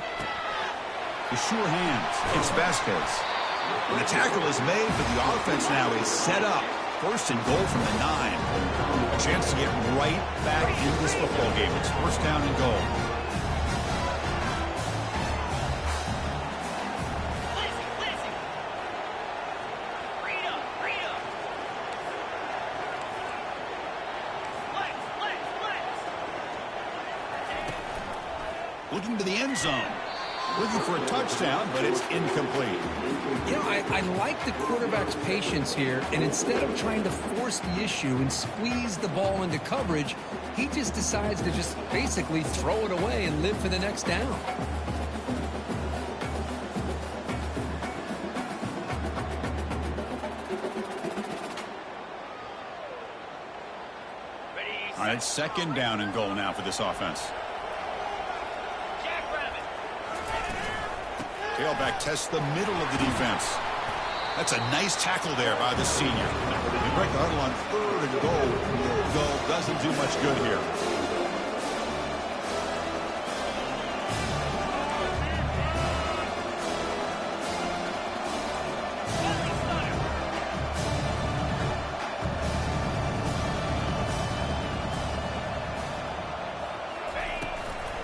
The sure hands. It's Vasquez. And the tackle is made, but the offense now is set up. 1st and goal from the 9. A chance to get right back in this football game. It's 1st down and goal. Looking to the end zone. Looking for a touchdown, but it's incomplete. You know, I like the quarterback's patience here, and instead of trying to force the issue and squeeze the ball into coverage, he just decides to just basically throw it away and live for the next down. All right, 2nd down and goal now for this offense. Tailback tests the middle of the defense. That's a nice tackle there by the senior. They break the huddle on 3rd and goal. Field goal doesn't do much good here.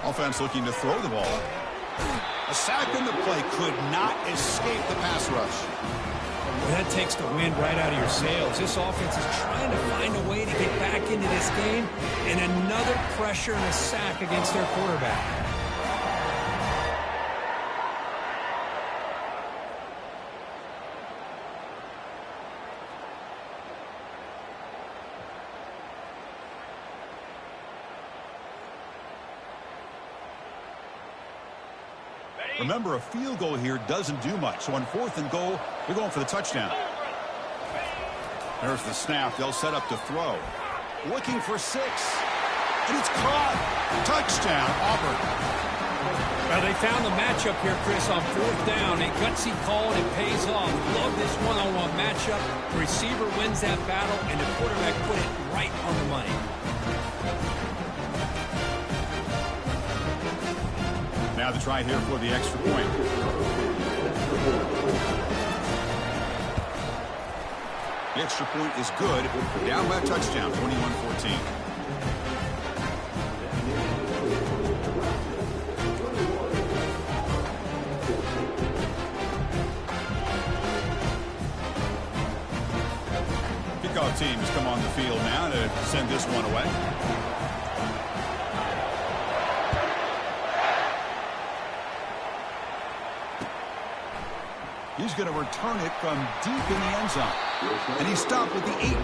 Offense looking to throw the ball. A sack in the play could not escape the pass rush. Well, that takes the wind right out of your sails. This offense is trying to find a way to get back into this game, and another pressure and a sack against their quarterback. Remember, a field goal here doesn't do much. So on 4th and goal, they're going for the touchdown. There's the snap. They'll set up to throw. Looking for 6. And it's caught. Touchdown, Auburn. Well, they found the matchup here, Chris, on 4th down. A gutsy call, and it pays off. Love this one-on-one matchup. The receiver wins that battle, and the quarterback put it right on the money. Now the try here for the extra point. The extra point is good. Down by a touchdown, 21-14. Kickoff teams come on the field now to send this one away. He's going to return it from deep in the end zone. And he stopped with the 18.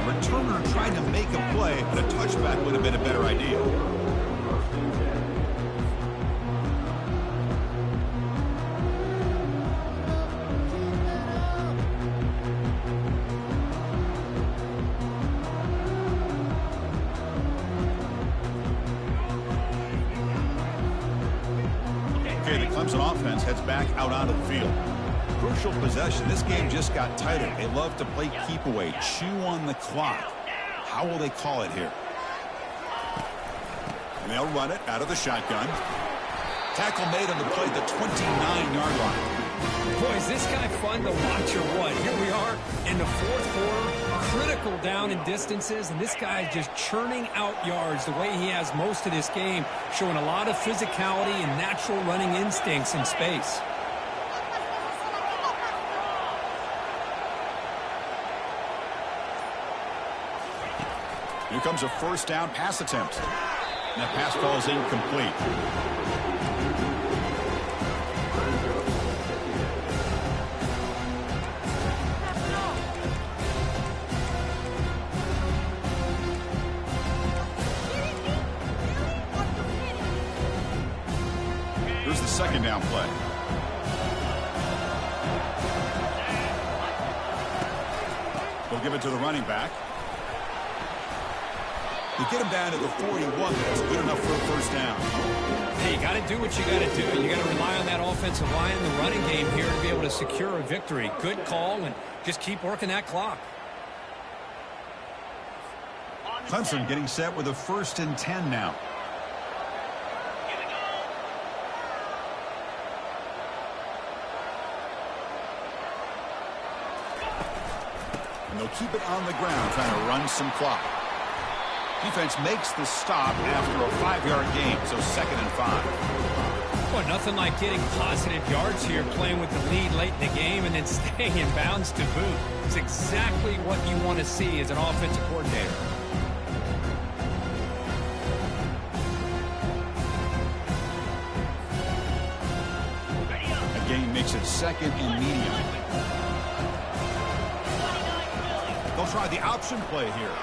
Returner trying to make a play, but a touchback would have been a better idea. Okay, the Clemson offense heads back out onto the field. Crucial possession. This game just got tighter. They love to play keep away, chew on the clock. How will they call it here? And they'll run it out of the shotgun. Tackle made on the play at the 29-yard line. Boy, is this guy fun to watch or what? Here we are in the fourth quarter, critical down in distances, and this guy is just churning out yards the way he has most of this game, showing a lot of physicality and natural running instincts in space. Here comes a first down pass attempt. And that pass ball is incomplete. Here's the second down play. They'll give it to the running back. You get him down to the 41. That's good enough for a first down. Hey, you got to do what you got to do. You got to rely on that offensive line, the running game here to be able to secure a victory. Good call, and just keep working that clock. Clemson getting set with a 1st and 10 now. And they'll keep it on the ground, trying to run some clock. Defense makes the stop after a 5-yard gain, so 2nd and 5. Well, nothing like getting positive yards here, playing with the lead late in the game, and then staying in bounds to boot. It's exactly what you want to see as an offensive coordinator. A gain makes it 2nd and medium. They'll try the option play here.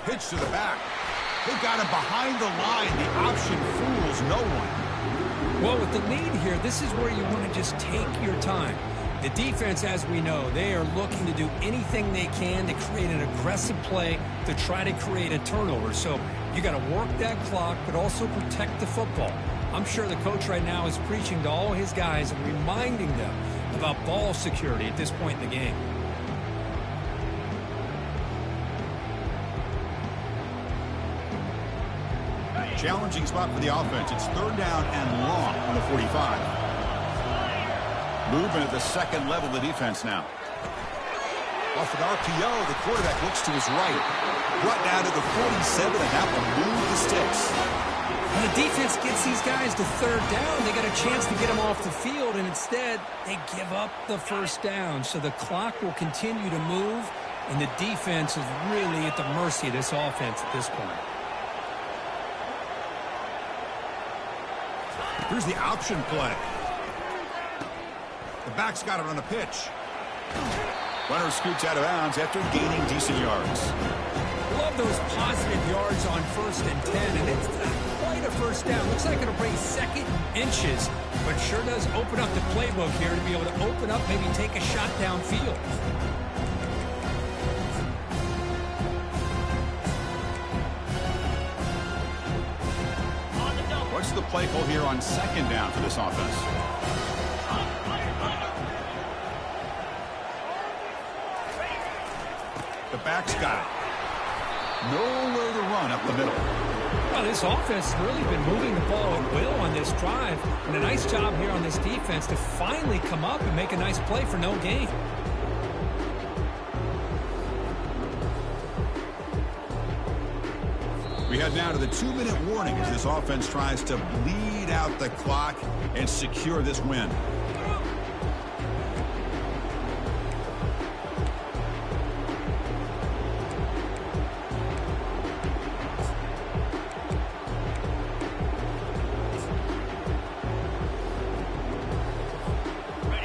Pitch to the back. They got him behind the line. The option fools no one. Well, with the lead here, this is where you want to just take your time. The defense, as we know, they are looking to do anything they can to create an aggressive play to try to create a turnover. So you got to work that clock, but also protect the football. I'm sure the coach right now is preaching to all his guys and reminding them about ball security at this point in the game. Challenging spot for the offense. It's 3rd down and long on the 45. Movement at the 2nd level of the defense now. Off an RPO, the quarterback looks to his right. Brought down to the 47 and have to move the sticks. When the defense gets these guys to 3rd down, they got a chance to get them off the field, and instead they give up the 1st down. So the clock will continue to move, and the defense is really at the mercy of this offense at this point. Here's the option play. The back's got it on the pitch. Runner scoots out of bounds after gaining decent yards. Love those positive yards on 1st and 10, and it's not quite a 1st down. Looks like it'll bring 2nd inches, but sure does open up the playbook here to be able to open up, maybe take a shot downfield. What's the play call here on 2nd down for this offense? The back's got it. Nowhere to run up the middle. Well, this offense has really been moving the ball at will on this drive, and a nice job here on this defense to finally come up and make a nice play for no gain. We head now to the 2-minute warning as this offense tries to bleed out the clock and secure this win.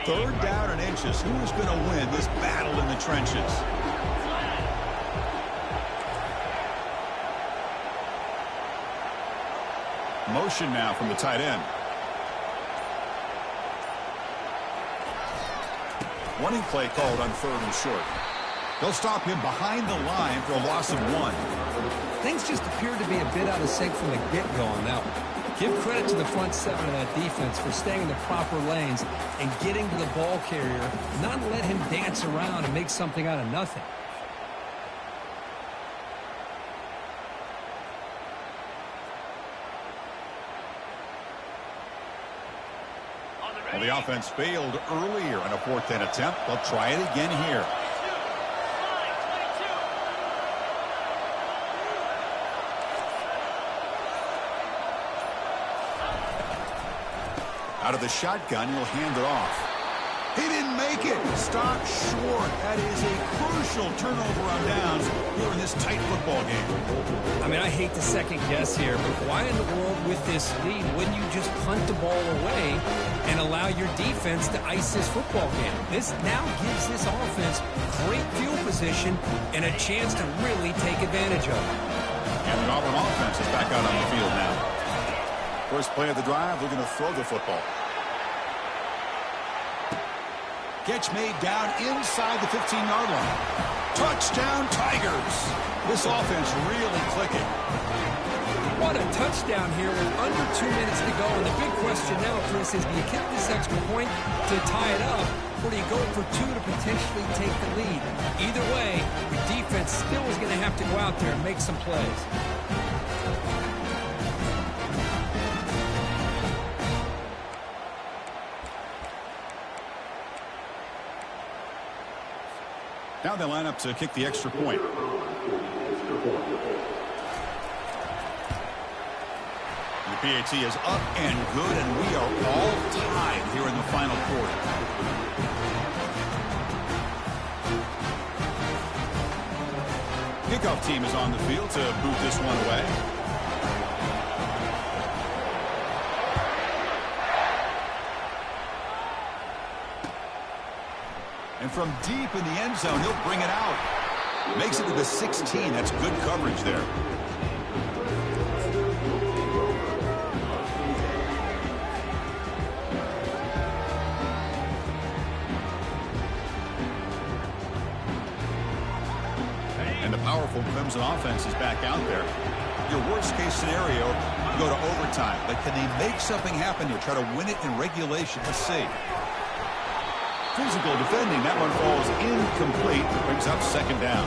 Third down and inches. Who's going to win this battle in the trenches? Motion now from the tight end. Running play called on 3rd and short. They'll stop him behind the line for a loss of 1. Things just appeared to be a bit out of sync from the get-go on that one. Give credit to the front 7 of that defense for staying in the proper lanes and getting to the ball carrier, not let him dance around and make something out of nothing. Well, the offense failed earlier in a 4th and attempt. They'll try it again here. Out of the shotgun, he'll hand it off. He didn't make it. Stopped short. That is a crucial turnover on downs here in this tight football game. I mean, I hate to second guess here, but why in the world with this lead wouldn't you just punt the ball away and allow your defense to ice this football game? This now gives this offense great field position and a chance to really take advantage of it. And the Auburn offense is back out on the field now. First play of the drive, they're going to throw the football. Catch made down inside the 15-yard line. Touchdown, Tigers. This offense really clicking. What a touchdown here with under 2 minutes to go. And the big question now, Chris, is do you kick this extra point to tie it up, or do you go for 2 to potentially take the lead? Either way, the defense still is going to have to go out there and make some plays. Now they line up to kick the extra point. The PAT is up and good, and we are all tied here in the final quarter. Kickoff team is on the field to boot this one away. And from deep in the end zone, he'll bring it out. Makes it to the 16. That's good coverage there. And the powerful Clemson offense is back out there. Your worst-case scenario, you go to overtime. But can they make something happen here? Try to win it in regulation. Let's see. Physical defending. That one falls incomplete. Brings up 2nd down.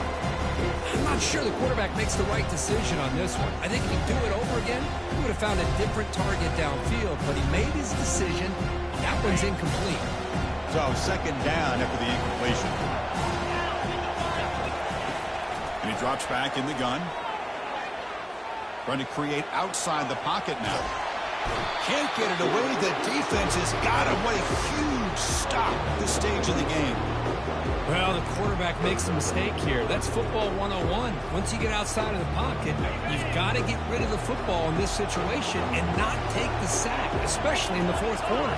I'm not sure the quarterback makes the right decision on this one. I think if he'd do it over again, he would have found a different target downfield. But he made his decision. That one's incomplete. So 2nd down after the incompletion. And he drops back in the gun. Trying to create outside the pocket now. Can't get it away. The defense has got him. What a huge stop at this stage of the game. Well, the quarterback makes a mistake here. That's football 101. Once you get outside of the pocket, you've got to get rid of the football in this situation and not take the sack, especially in the 4th quarter.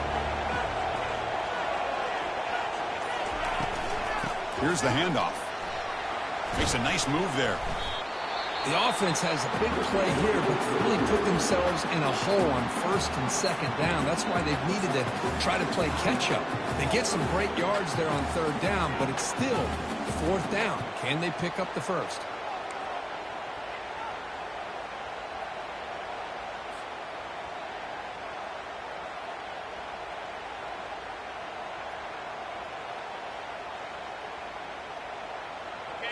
Here's the handoff. Makes a nice move there. The offense has a big play here, but they really put themselves in a hole on 1st and 2nd down. That's why they've needed to try to play catch-up. They get some great yards there on 3rd down, but it's still 4th down. Can they pick up the 1st?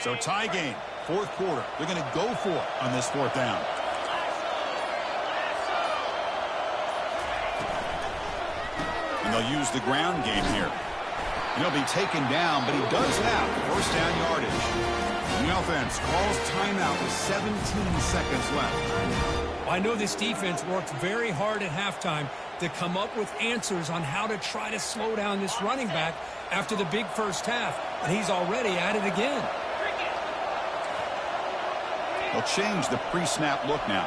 So tie game. 4th quarter. They're going to go for it on this 4th down. And they'll use the ground game here. And he'll be taken down, but he does have 1st down yardage. And the offense calls timeout with 17 seconds left. I know this defense worked very hard at halftime to come up with answers on how to try to slow down this running back after the big first half. And he's already at it again. They'll change the pre-snap look now.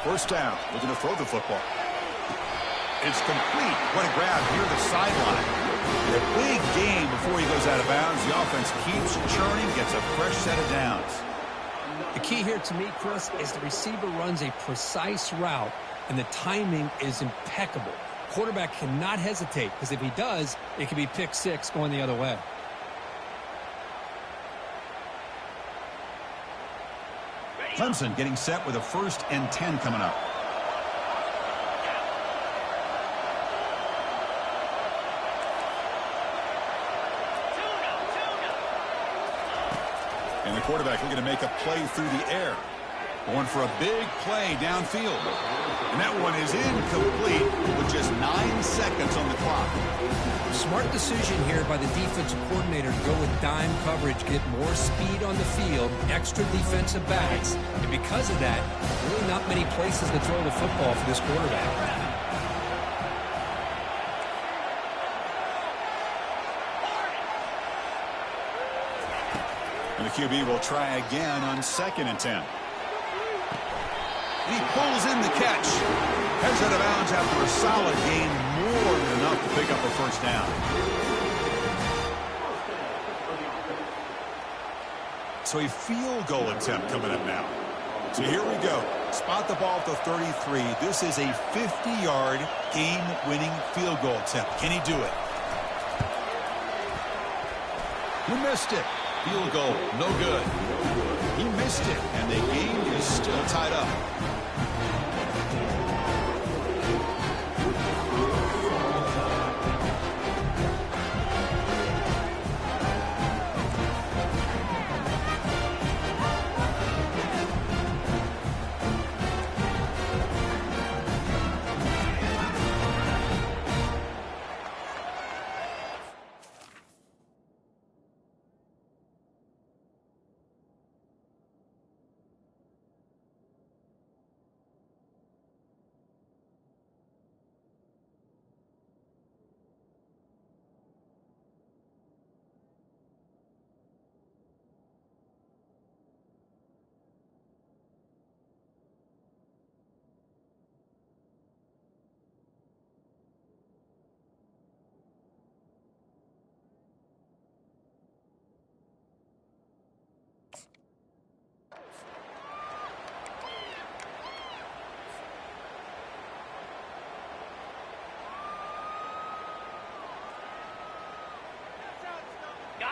First down. Looking to throw the football. It's complete. What a grab near the sideline. A big game before he goes out of bounds. The offense keeps churning, gets a fresh set of downs. The key here to me, Chris, is the receiver runs a precise route, and the timing is impeccable. Quarterback cannot hesitate, because if he does, it could be pick 6 going the other way. Clemson getting set with a 1st and 10 coming up. And the quarterback looking to make a play through the air. Going for a big play downfield. And that one is incomplete with just 9 seconds on the clock. Smart decision here by the defensive coordinator to go with dime coverage, get more speed on the field, extra defensive backs. And because of that, really not many places to throw the football for this quarterback. And the QB will try again on 2nd and 10. And he pulls in the catch. Heads out of bounds after a solid gain, more than enough to pick up a first down. So a field goal attempt coming up now. So here we go. Spot the ball at the 33. This is a 50-yard game-winning field goal attempt. Can he do it? He missed it. Field goal, no good. He missed it, and the game is still tied up.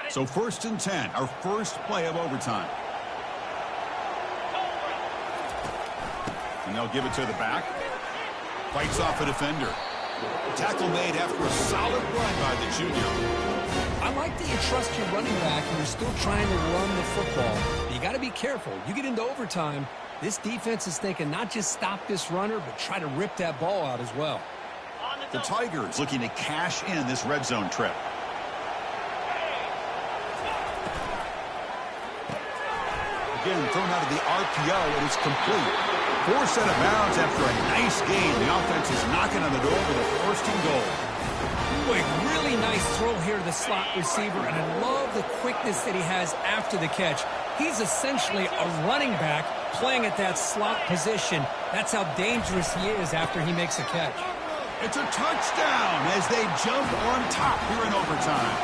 So 1st and 10, our first play of overtime. And they'll give it to the back. Fights off a defender. Tackle made after a solid run by the junior. I like that you trust your running back and you're still trying to run the football. You got to be careful. You get into overtime, this defense is thinking not just stop this runner, but try to rip that ball out as well. The Tigers looking to cash in this red zone trip. Again, thrown out of the RPO, and it's complete. Forced out of bounds after a nice gain. The offense is knocking on the door with a 1st and goal. Boy, really nice throw here to the slot receiver, and I love the quickness that he has after the catch. He's essentially a running back playing at that slot position. That's how dangerous he is after he makes a catch. It's a touchdown as they jump on top here in overtime.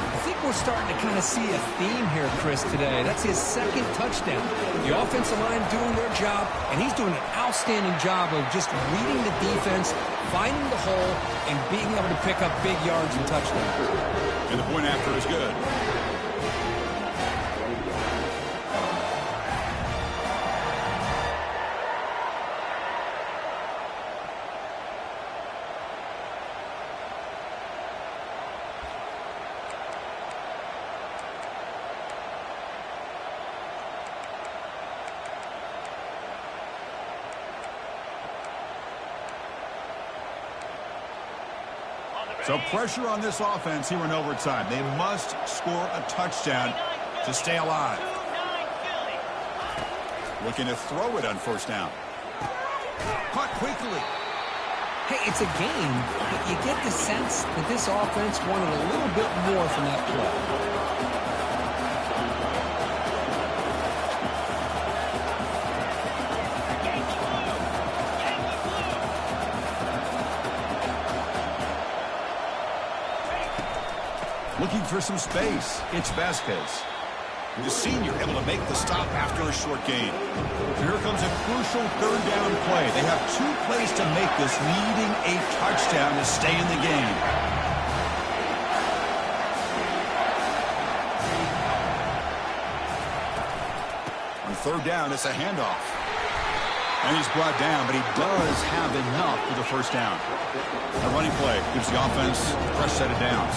I think we're starting to kind of see a theme here, Chris, today. That's his 2nd touchdown. The offensive line doing their job, and he's doing an outstanding job of just reading the defense, finding the hole, and being able to pick up big yards and touchdowns. And the point after is good. So pressure on this offense here in overtime. They must score a touchdown to stay alive. Looking to throw it on 1st down. Caught quickly. Hey, it's a game, but you get the sense that this offense wanted a little bit more from that play. Looking for some space. It's Vasquez. The senior able to make the stop after a short gain. Here comes a crucial 3rd down play. They have 2 plays to make this, needing a touchdown to stay in the game. On 3rd down, it's a handoff. And he's brought down, but he does have enough for the 1st down. A running play gives the offense a fresh set of downs.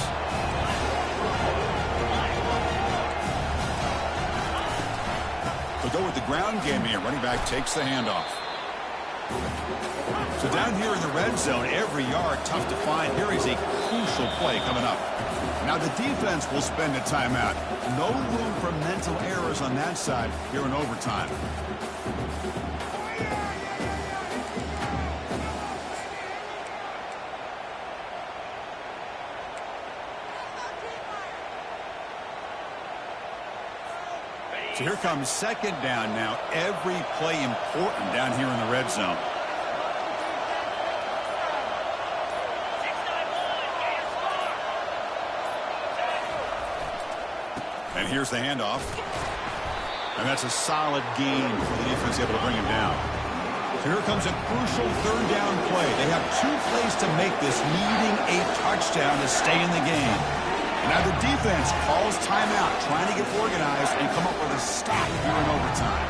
They'll go with the ground game here. Running back takes the handoff. So down here in the red zone, every yard tough to find. Here is a crucial play coming up. Now the defense will spend a timeout. No room for mental errors on that side here in overtime. So here comes second down now. Every play important down here in the red zone. And here's the handoff. And that's a solid gain for the defense able to bring him down. So here comes a crucial third down play. They have 2 plays to make this, needing a touchdown to stay in the game. And now the defense calls timeout, trying to get organized and come up with a stop here in overtime.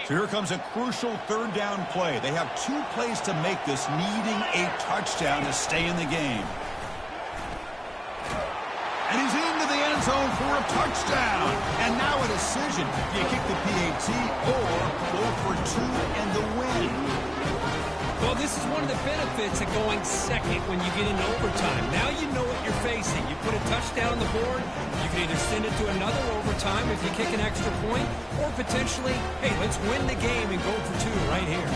So here comes a crucial third down play. They have 2 plays to make this, needing a touchdown to stay in the game. And he's into the end zone for a touchdown. And now a decision. Do you kick the PAT or go for 2 and the win? Well, this is one of the benefits of going second when you get into overtime. Now you know what you're facing. You put a touchdown on the board, you can either send it to another overtime if you kick an extra point, or potentially, hey, let's win the game and go for 2 right here.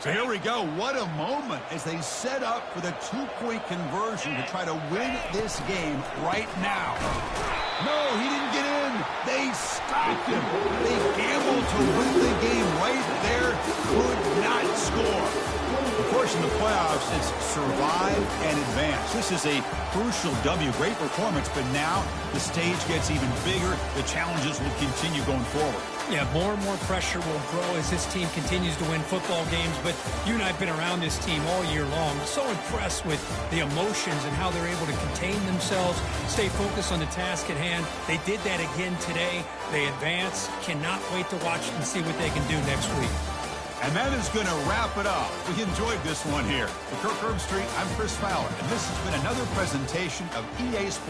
So here we go. What a moment as they set up for the 2-point conversion to try to win this game right now. No, he didn't get in. They stopped him. They gambled to win the game right there. Could not score. Of course, in the playoffs, it's survive and advance. This is a crucial W. Great performance, but now the stage gets even bigger. The challenges will continue going forward. Yeah, more and more pressure will grow as this team continues to win football games. But you and I have been around this team all year long. So impressed with the emotions and how they're able to contain themselves, stay focused on the task at hand. They did that again today. They advance. Cannot wait to watch and see what they can do next week. And that is going to wrap it up. We enjoyed this one here. For Kirk Herbstreit, I'm Chris Fowler, and this has been another presentation of EA Sports.